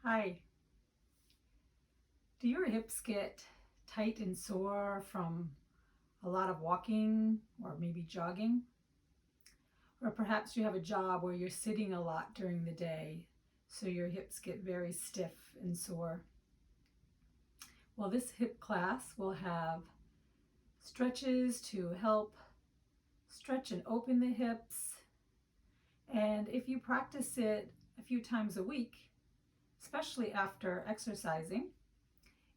Hi. Do your hips get tight and sore from a lot of walking or maybe jogging? Or perhaps you have a job where you're sitting a lot during the day, so your hips get very stiff and sore. Well, this hip class will have stretches to help stretch and open the hips. And if you practice it a few times a week, especially after exercising,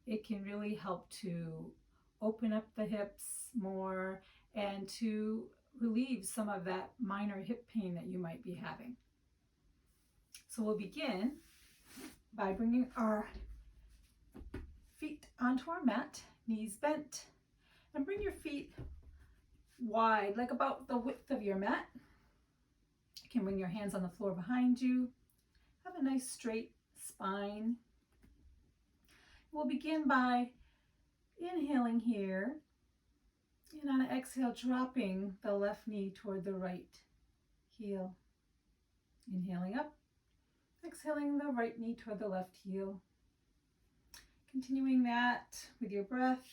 it can really help to open up the hips more and to relieve some of that minor hip pain that you might be having. So we'll begin by bringing our feet onto our mat, knees bent, and bring your feet wide, like about the width of your mat. You can bring your hands on the floor behind you. Have a nice straight spine. We'll begin by inhaling here, and on an exhale, dropping the left knee toward the right heel. Inhaling up, exhaling the right knee toward the left heel. Continuing that with your breath.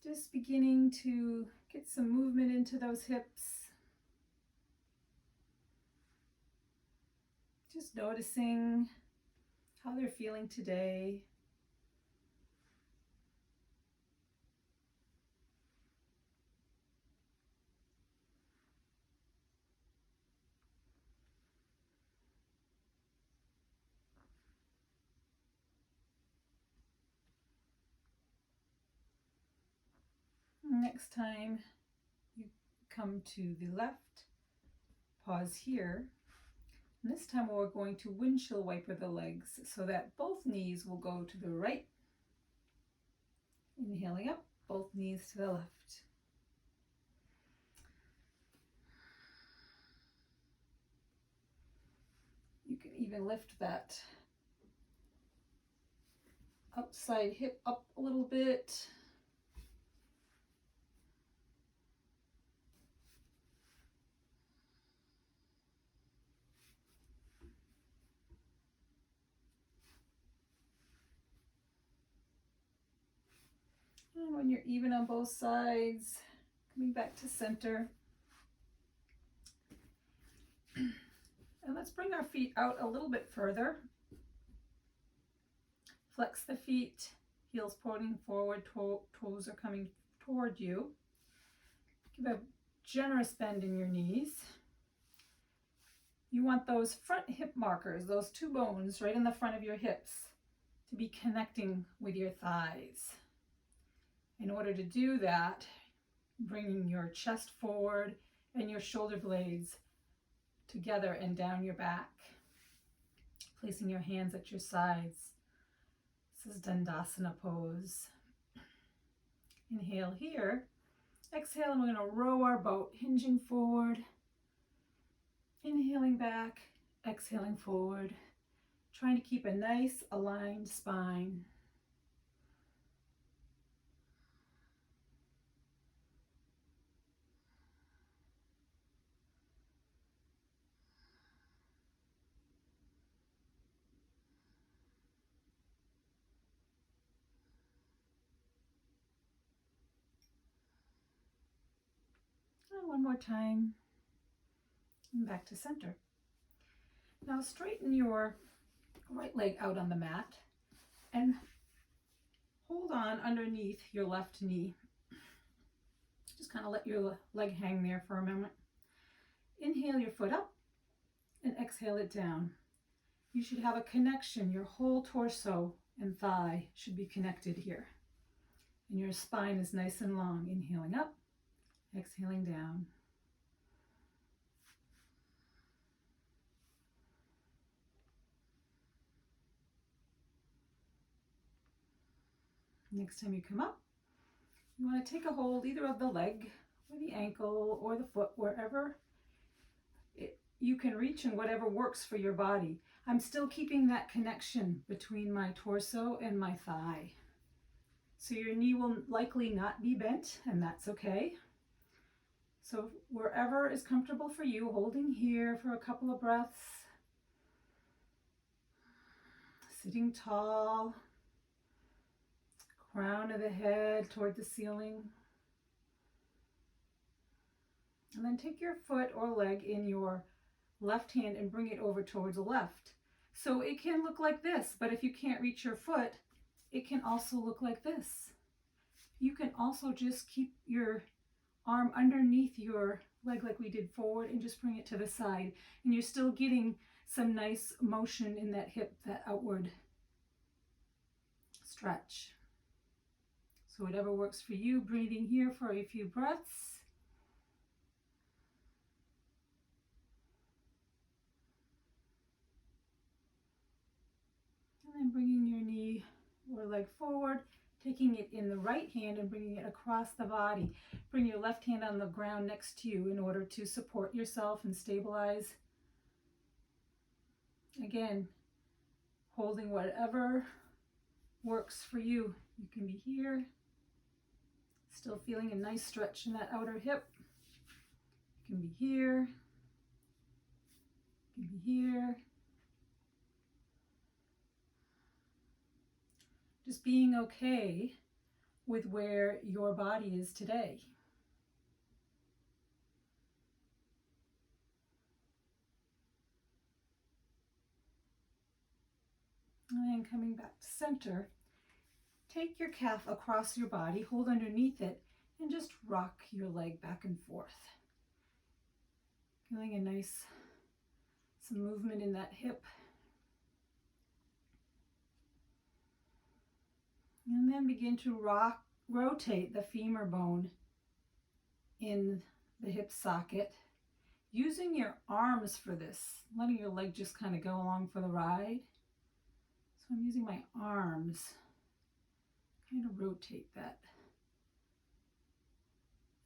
Just beginning to get some movement into those hips. Just noticing how they're feeling today. Next time you come to the left, pause here. And this time we're going to windshield wiper the legs so that both knees will go to the right. Inhaling up, both knees to the left. You can even lift that outside hip up a little bit. And when you're even on both sides, coming back to center. And let's bring our feet out a little bit further. Flex the feet, heels pointing forward, toes are coming toward you. Give a generous bend in your knees. You want those front hip markers, those two bones right in the front of your hips, to be connecting with your thighs. In order to do that, bringing your chest forward and your shoulder blades together and down your back. Placing your hands at your sides. This is Dandasana pose. Inhale here. Exhale, and we're going to row our boat, hinging forward. Inhaling back, exhaling forward. Trying to keep a nice aligned spine. And one more time. And back to center. Now straighten your right leg out on the mat and hold on underneath your left knee. Just kind of let your leg hang there for a moment. Inhale your foot up and exhale it down. You should have a connection. Your whole torso and thigh should be connected here. And your spine is nice and long. Inhaling up, exhaling down. Next time you come up, you want to take a hold either of the leg or the ankle or the foot, wherever you can reach and whatever works for your body. I'm still keeping that connection between my torso and my thigh. So your knee will likely not be bent, and that's okay. So wherever is comfortable for you, holding here for a couple of breaths. Sitting tall, crown of the head toward the ceiling. And then take your foot or leg in your left hand and bring it over towards the left. So it can look like this, but if you can't reach your foot, it can also look like this. You can also just keep your arm underneath your leg like we did forward and just bring it to the side. And you're still getting some nice motion in that hip, that outward stretch. So whatever works for you, breathing here for a few breaths. And then bringing your knee or leg forward, taking it in the right hand and bringing it across the body. Bring your left hand on the ground next to you in order to support yourself and stabilize. Again, holding whatever works for you. You can be here, still feeling a nice stretch in that outer hip. You can be here, you can be here. Just being okay with where your body is today. And then coming back to center, take your calf across your body, hold underneath it, and just rock your leg back and forth. Feeling a nice, some movement in that hip. And then begin to rotate the femur bone in the hip socket, using your arms for this, letting your leg just kind of go along for the ride. So I'm using my arms, kind of rotate that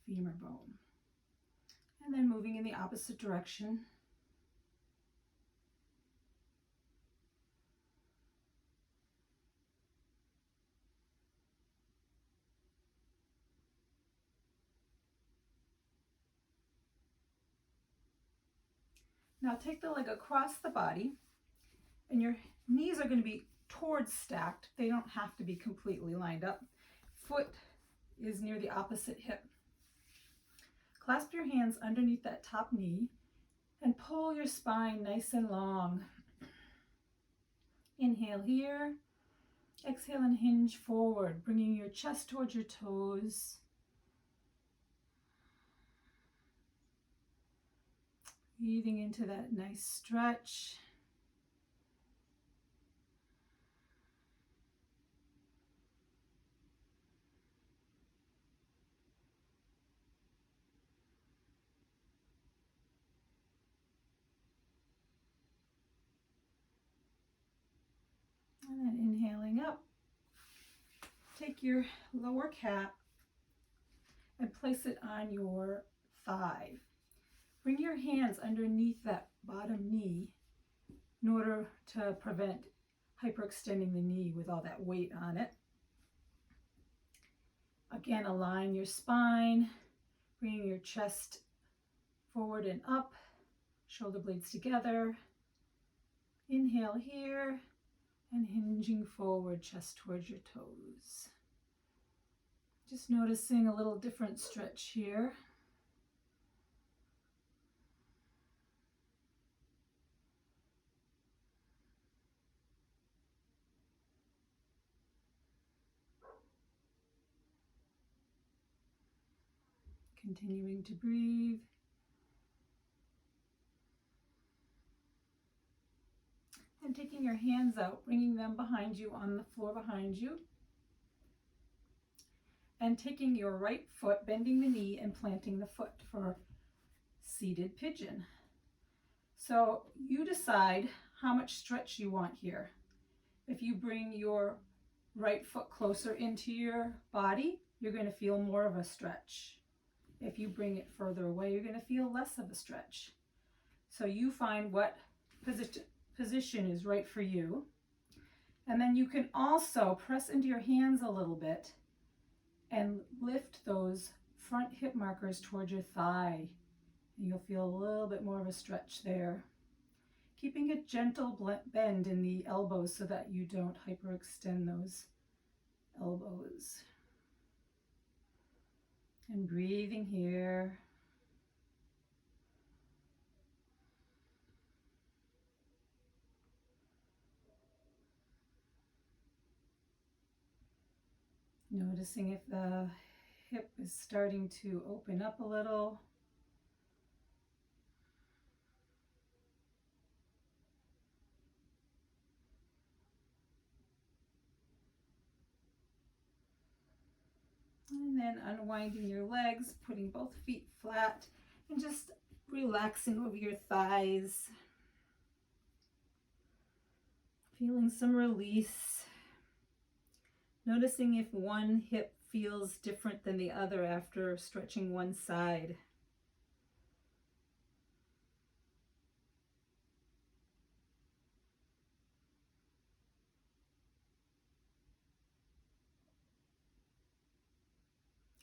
femur bone. And then moving in the opposite direction. Now take the leg across the body, and your knees are going to be towards stacked. They don't have to be completely lined up. Foot is near the opposite hip. Clasp your hands underneath that top knee and pull your spine nice and long. Inhale here. Exhale and hinge forward, bringing your chest towards your toes. Breathing into that nice stretch. And then inhaling up. Take your lower calf and place it on your thigh. Bring your hands underneath that bottom knee in order to prevent hyperextending the knee with all that weight on it. Again, align your spine, bringing your chest forward and up, shoulder blades together. Inhale here and hinging forward, chest towards your toes. Just noticing a little different stretch here. Continuing to breathe. And taking your hands out, bringing them behind you on the floor behind you. And taking your right foot, bending the knee and planting the foot for seated pigeon. So you decide how much stretch you want here. If you bring your right foot closer into your body, you're going to feel more of a stretch. If you bring it further away, you're going to feel less of a stretch. So you find what position is right for you. And then you can also press into your hands a little bit and lift those front hip markers towards your thigh. And you'll feel a little bit more of a stretch there. keeping a gentle bend in the elbows so that you don't hyperextend those elbows. And breathing here. Noticing if the hip is starting to open up a little. And then unwinding your legs, putting both feet flat, and just relaxing over your thighs. Feeling some release. Noticing if one hip feels different than the other after stretching one side.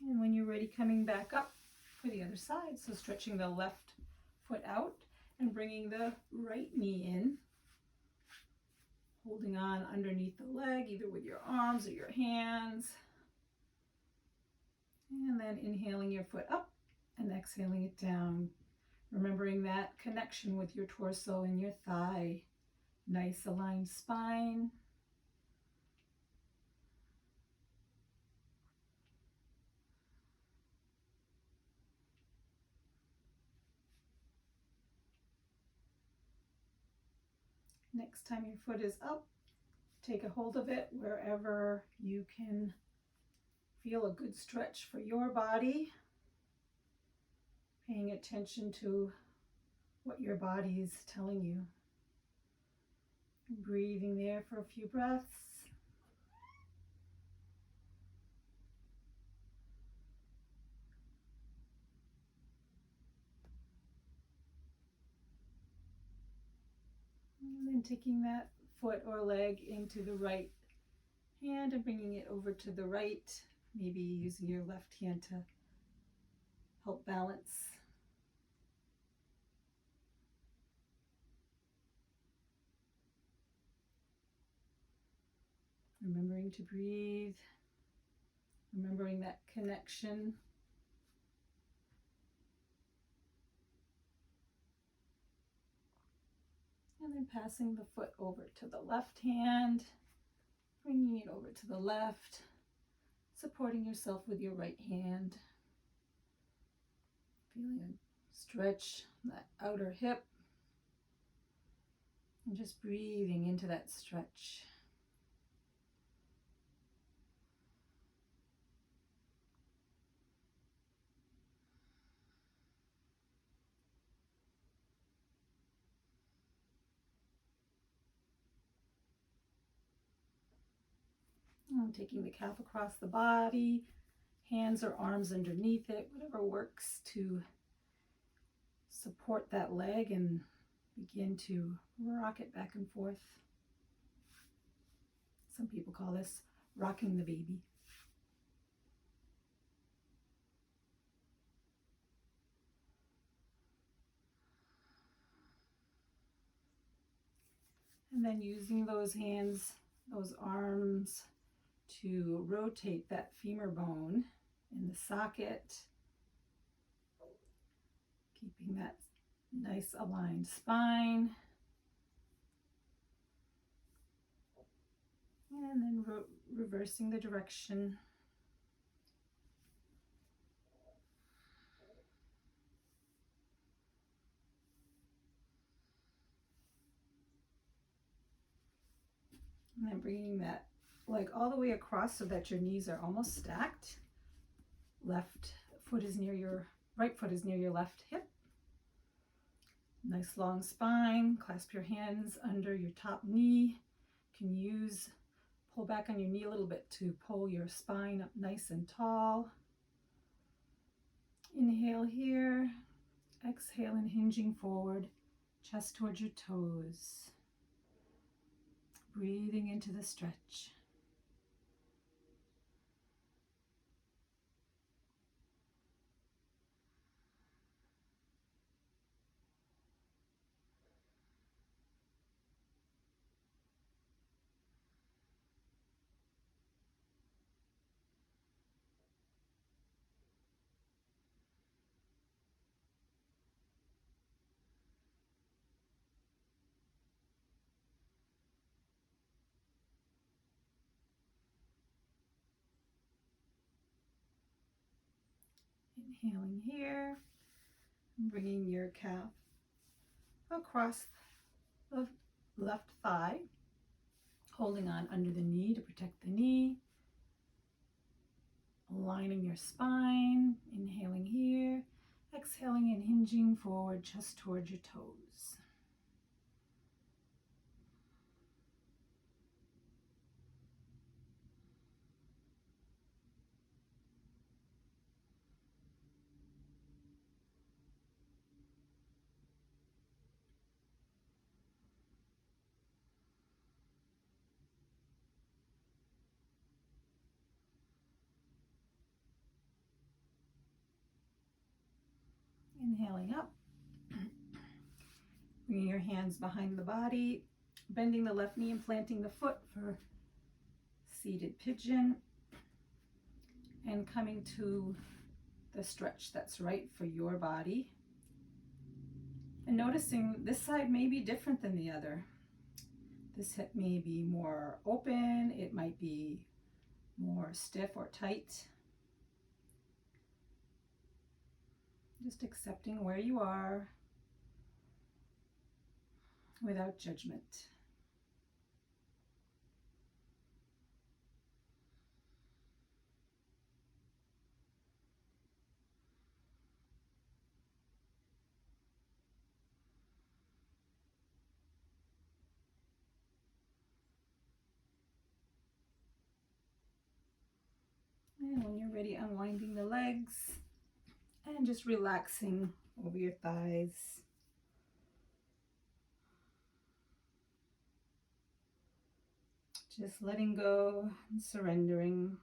And when you're ready, coming back up for the other side. So stretching the left foot out and bringing the right knee in. Holding on underneath the leg, either with your arms or your hands. And then inhaling your foot up and exhaling it down. Remembering that connection with your torso and your thigh. Nice aligned spine. Next time your foot is up, take a hold of it wherever you can feel a good stretch for your body. Paying attention to what your body is telling you. Breathing there for a few breaths. And then taking that foot or leg into the right hand and bringing it over to the right, maybe using your left hand to help balance. Remembering to breathe, remembering that connection. And then passing the foot over to the left hand, bringing it over to the left, supporting yourself with your right hand. Feeling a stretch that outer hip. And just breathing into that stretch. And taking the calf across the body, hands or arms underneath it, whatever works to support that leg and begin to rock it back and forth. Some people call this rocking the baby. And then using those hands, those arms to rotate that femur bone in the socket, keeping that nice aligned spine. And then reversing the direction. And then bringing that leg all the way across so that your knees are almost stacked. Right foot is near your left hip. Nice long spine. Clasp your hands under your top knee. You can pull back on your knee a little bit to pull your spine up nice and tall. Inhale here. Exhale and hinging forward, chest towards your toes. Breathing into the stretch. Inhaling here, bringing your calf across the left thigh, holding on under the knee to protect the knee, aligning your spine, inhaling here, exhaling and hinging forward, chest towards your toes. Inhaling up, bringing your hands behind the body, bending the left knee and planting the foot for seated pigeon, and coming to the stretch that's right for your body. And noticing this side may be different than the other. This hip may be more open, it might be more stiff or tight. Just accepting where you are without judgment. And when you're ready, unwinding the legs and just relaxing over your thighs. Just letting go and surrendering.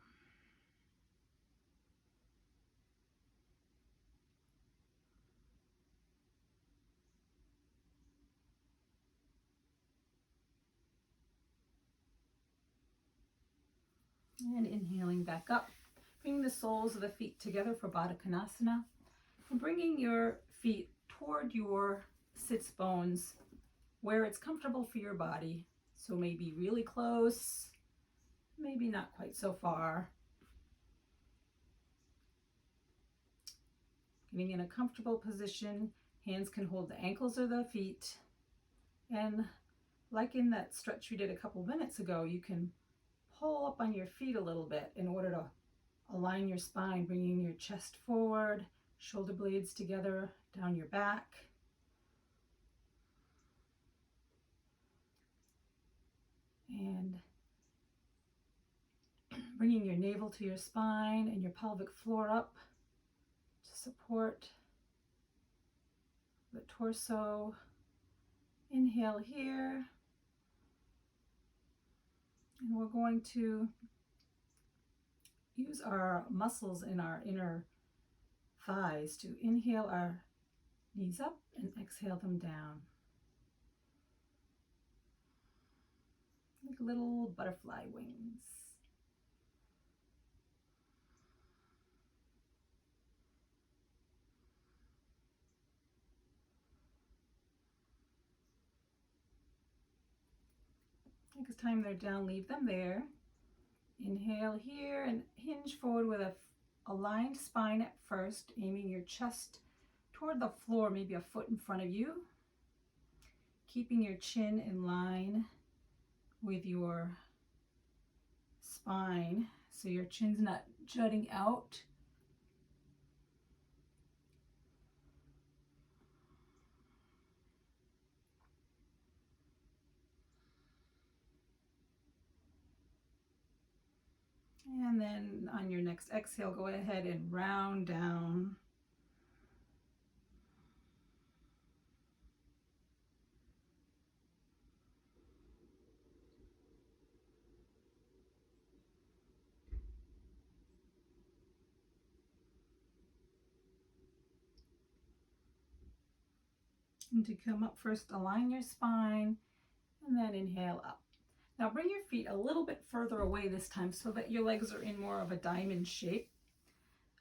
And inhaling back up. Bring the soles of the feet together for Baddha Konasana. And bringing your feet toward your sits bones where it's comfortable for your body. So maybe really close, maybe not quite so far. Getting in a comfortable position, hands can hold the ankles or the feet. And like in that stretch we did a couple minutes ago, you can pull up on your feet a little bit in order to align your spine, bringing your chest forward, shoulder blades together down your back. And bringing your navel to your spine and your pelvic floor up to support the torso. Inhale here. And we're going to use our muscles in our inner thighs to inhale our knees up and exhale them down. Like little butterfly wings. Next time they're down, leave them there. Inhale here and hinge forward with a aligned spine at first, aiming your chest toward the floor, maybe a foot in front of you. Keeping your chin in line with your spine, so your chin's not jutting out. And then on your next exhale, go ahead and round down. And to come up first, align your spine and then inhale up. Now bring your feet a little bit further away this time so that your legs are in more of a diamond shape.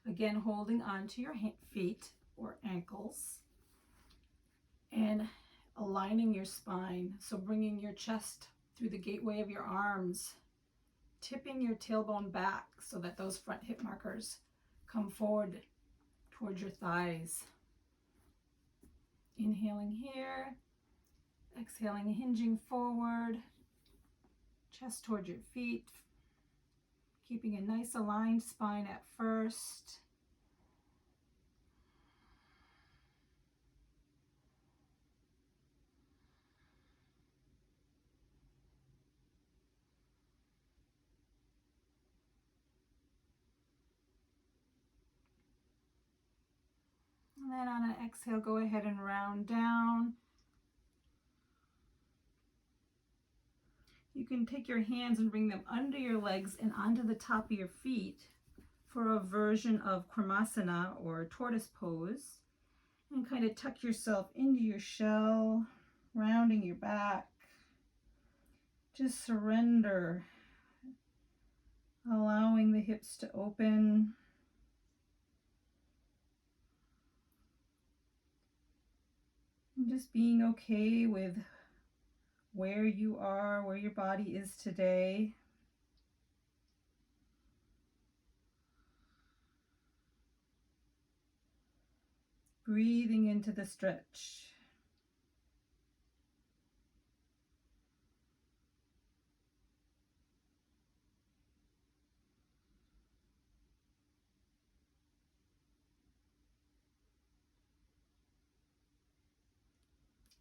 Again, holding on to your feet or ankles and aligning your spine. So bringing your chest through the gateway of your arms, tipping your tailbone back so that those front hip markers come forward towards your thighs. Inhaling here, exhaling, hinging forward, chest towards your feet, keeping a nice aligned spine at first. And then on an exhale, go ahead and round down. You can take your hands and bring them under your legs and onto the top of your feet for a version of Krimasana or tortoise pose. And kind of tuck yourself into your shell, rounding your back. Just surrender, allowing the hips to open. And just being okay with where you are, where your body is today. Breathing into the stretch.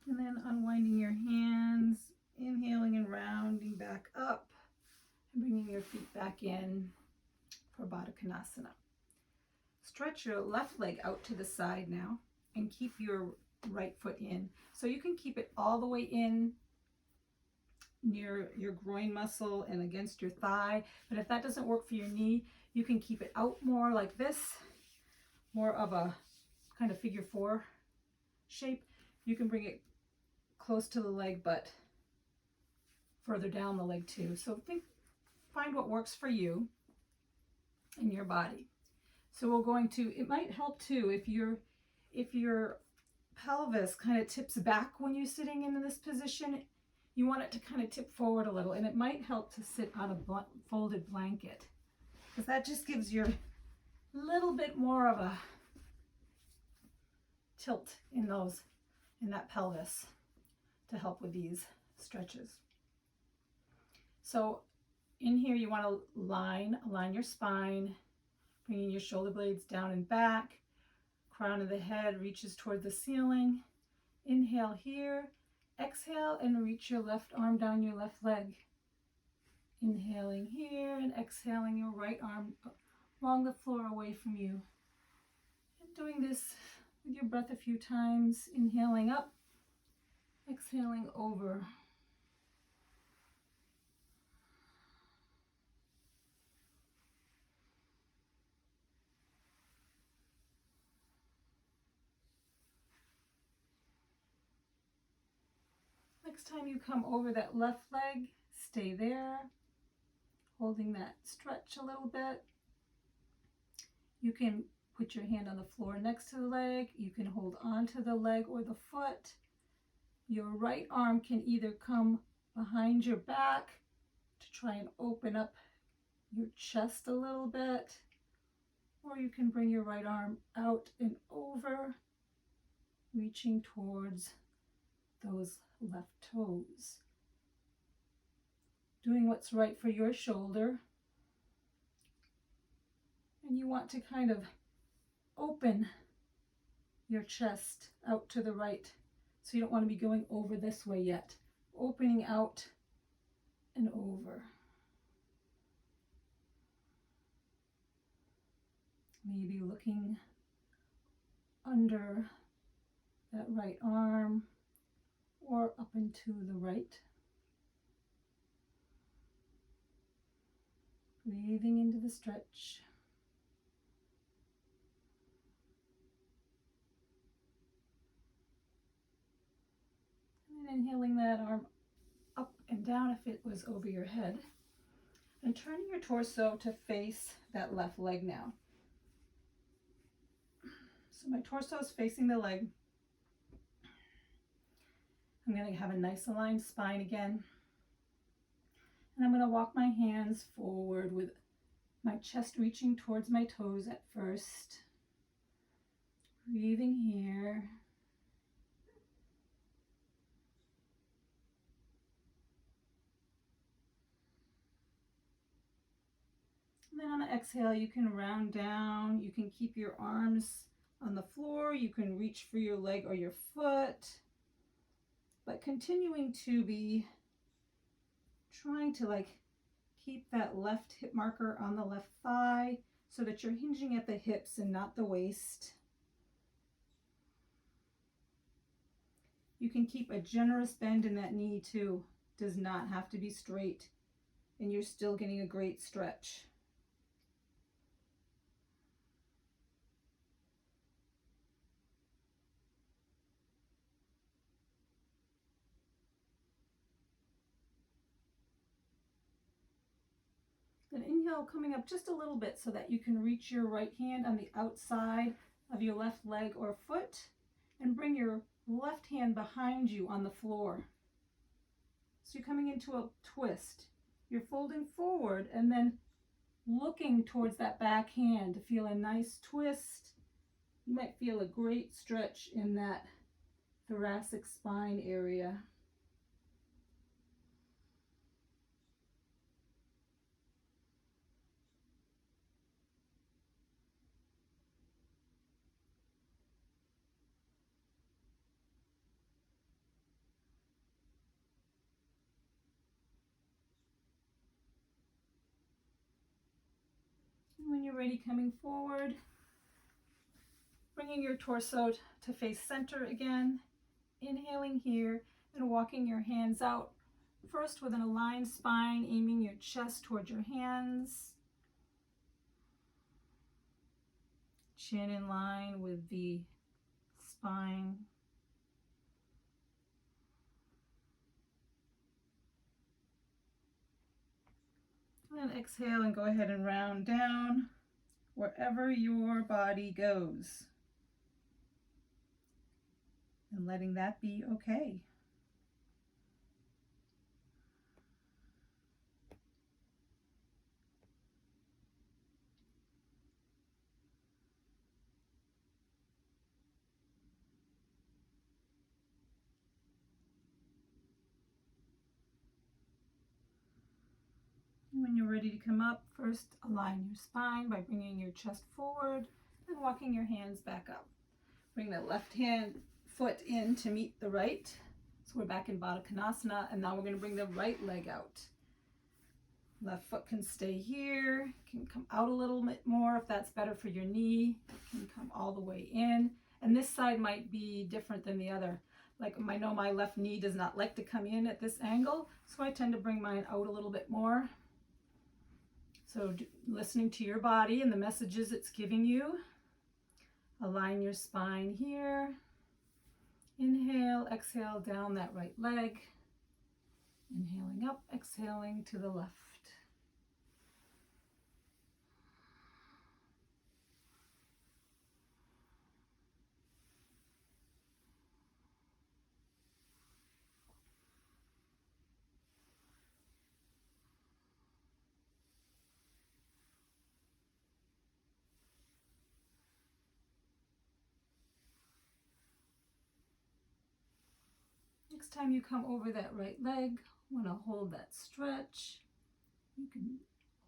And then unwinding your hands, inhaling and rounding back up, and bringing your feet back in for Baddha Konasana. Stretch your left leg out to the side now and keep your right foot in. So you can keep it all the way in near your groin muscle and against your thigh. But if that doesn't work for your knee, you can keep it out more like this, more of a kind of figure four shape. You can bring it close to the leg, but further down the leg too. So find what works for you and your body. So we're going to, it might help too if your pelvis kind of tips back when you're sitting in this position. You want it to kind of tip forward a little, and it might help to sit on a folded blanket, because that just gives you a little bit more of a tilt in that pelvis to help with these stretches. So in here you want to align your spine, bringing your shoulder blades down and back, crown of the head reaches toward the ceiling. Inhale here, exhale and reach your left arm down your left leg. Inhaling here and exhaling your right arm along the floor away from you. And doing this with your breath a few times, inhaling up, exhaling over. Next time you come over that left leg, stay there, holding that stretch a little bit. You can put your hand on the floor next to the leg. You can hold onto the leg or the foot. Your right arm can either come behind your back to try and open up your chest a little bit, or you can bring your right arm out and over, reaching towards those left toes. Doing what's right for your shoulder. And you want to kind of open your chest out to the right. So you don't want to be going over this way yet. Opening out and over. Maybe looking under that right arm or up and to the right. Breathing into the stretch. And then inhaling that arm up and down if it was over your head. And turning your torso to face that left leg now. So my torso is facing the leg. I'm going to have a nice aligned spine again. And I'm going to walk my hands forward with my chest reaching towards my toes at first. Breathing here. And then on the exhale, you can round down. You can keep your arms on the floor. You can reach for your leg or your foot. But continuing to be trying to keep that left hip marker on the left thigh so that you're hinging at the hips and not the waist. You can keep a generous bend in that knee too. Does not have to be straight, and you're still getting a great stretch. Then inhale, coming up just a little bit so that you can reach your right hand on the outside of your left leg or foot and bring your left hand behind you on the floor. So you're coming into a twist. You're folding forward and then looking towards that back hand to feel a nice twist. You might feel a great stretch in that thoracic spine area. When you're ready, coming forward, bringing your torso to face center again, inhaling here and walking your hands out. First with an aligned spine, aiming your chest towards your hands. Chin in line with the spine. And exhale and go ahead and round down wherever your body goes. And letting that be okay. When you're ready to come up, first align your spine by bringing your chest forward and walking your hands back up. Bring the left hand foot in to meet the right. So we're back in Baddha Konasana, and now we're going to bring the right leg out. Left foot can stay here, can come out a little bit more if that's better for your knee. It can come all the way in. And this side might be different than the other. Like I know my left knee does not like to come in at this angle, so I tend to bring mine out a little bit more. So listening to your body and the messages it's giving you. Align your spine here. Inhale, exhale down that right leg. Inhaling up, exhaling to the left. Next time you come over that right leg, want to hold that stretch. You can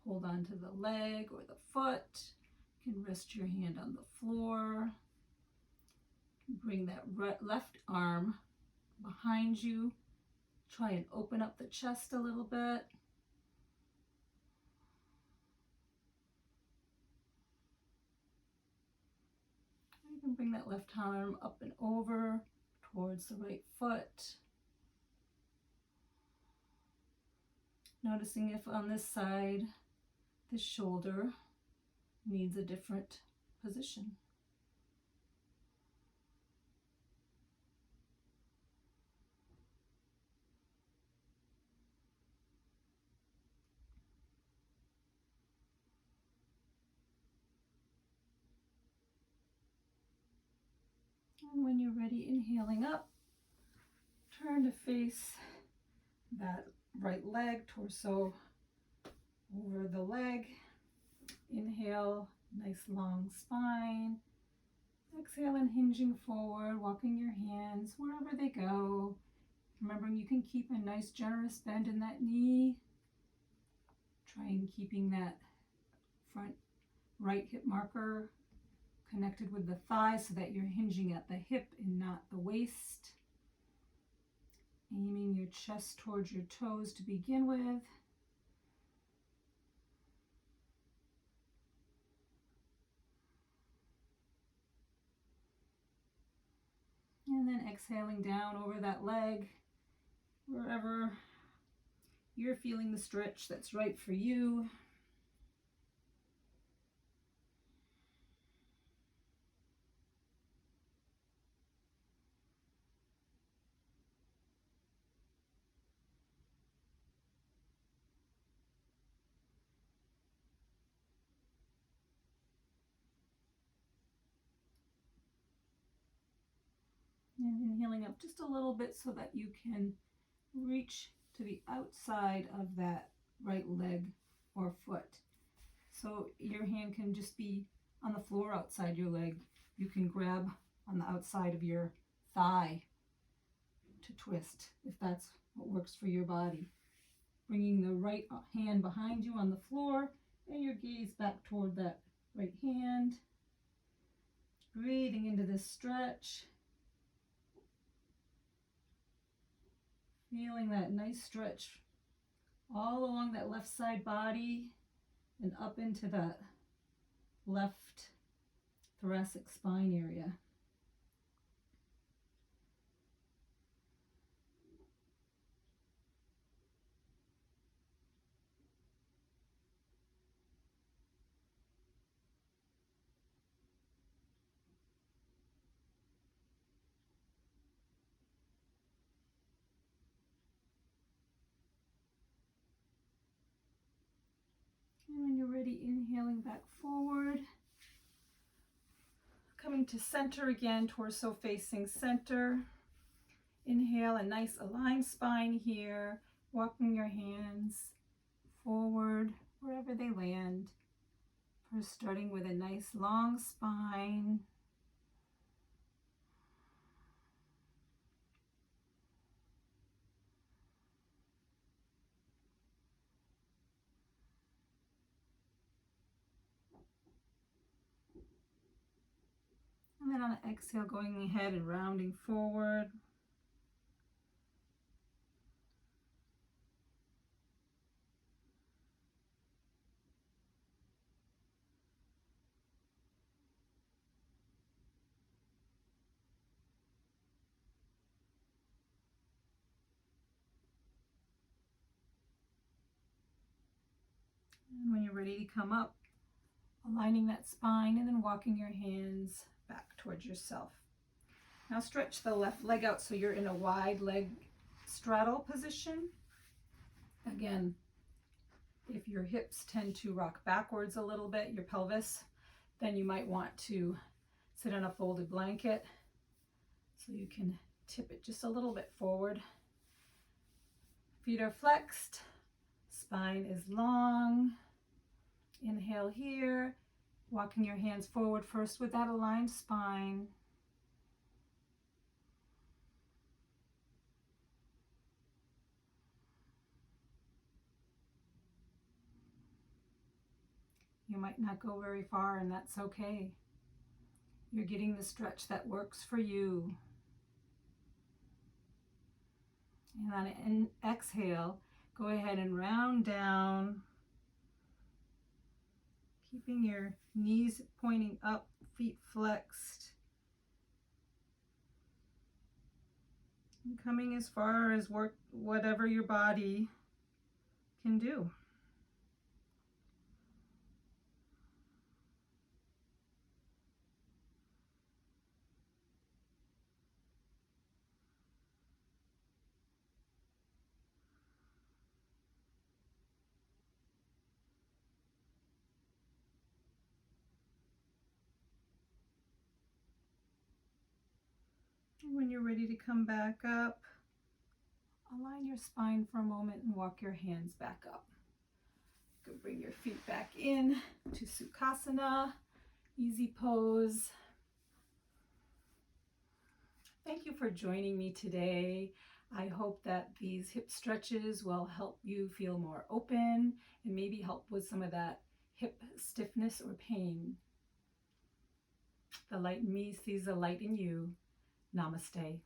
hold on to the leg or the foot. You can rest your hand on the floor. Bring that left arm behind you. Try and open up the chest a little bit. You can bring that left arm up and over towards the right foot. Noticing if on this side, the shoulder needs a different position. And when you're ready, inhaling up, turn to face that right leg, torso over the leg. Inhale, nice long spine. Exhale and hinging forward, walking your hands wherever they go. Remembering you can keep a nice generous bend in that knee. Trying keeping that front right hip marker connected with the thigh so that you're hinging at the hip and not the waist. Aiming your chest towards your toes to begin with. And then exhaling down over that leg, wherever you're feeling the stretch that's right for you. And inhaling up just a little bit so that you can reach to the outside of that right leg or foot. So your hand can just be on the floor outside your leg. You can grab on the outside of your thigh to twist if that's what works for your body. Bringing the right hand behind you on the floor and your gaze back toward that right hand. Breathing into this stretch. Feeling that nice stretch all along that left side body and up into that left thoracic spine area. And when you're ready, inhaling back forward. Coming to center again, torso facing center. Inhale, a nice aligned spine here. Walking your hands forward wherever they land. First starting with a nice long spine. And then on an exhale, going ahead and rounding forward. And when you're ready to come up, aligning that spine and then walking your hands back towards yourself. Now stretch the left leg out so you're in a wide leg straddle position. Again, if your hips tend to rock backwards a little bit, your pelvis, then you might want to sit on a folded blanket so you can tip it just a little bit forward. Feet are flexed, spine is long. Inhale here, walking your hands forward first with that aligned spine. You might not go very far, and that's okay. You're getting the stretch that works for you. And on an exhale, go ahead and round down, keeping your knees pointing up, feet flexed. And coming as far as whatever your body can do. When you're ready to come back up, align your spine for a moment and walk your hands back up. You can bring your feet back in to Sukhasana, easy pose. Thank you for joining me today. I hope that these hip stretches will help you feel more open and maybe help with some of that hip stiffness or pain. The light in me sees the light in you. Namaste.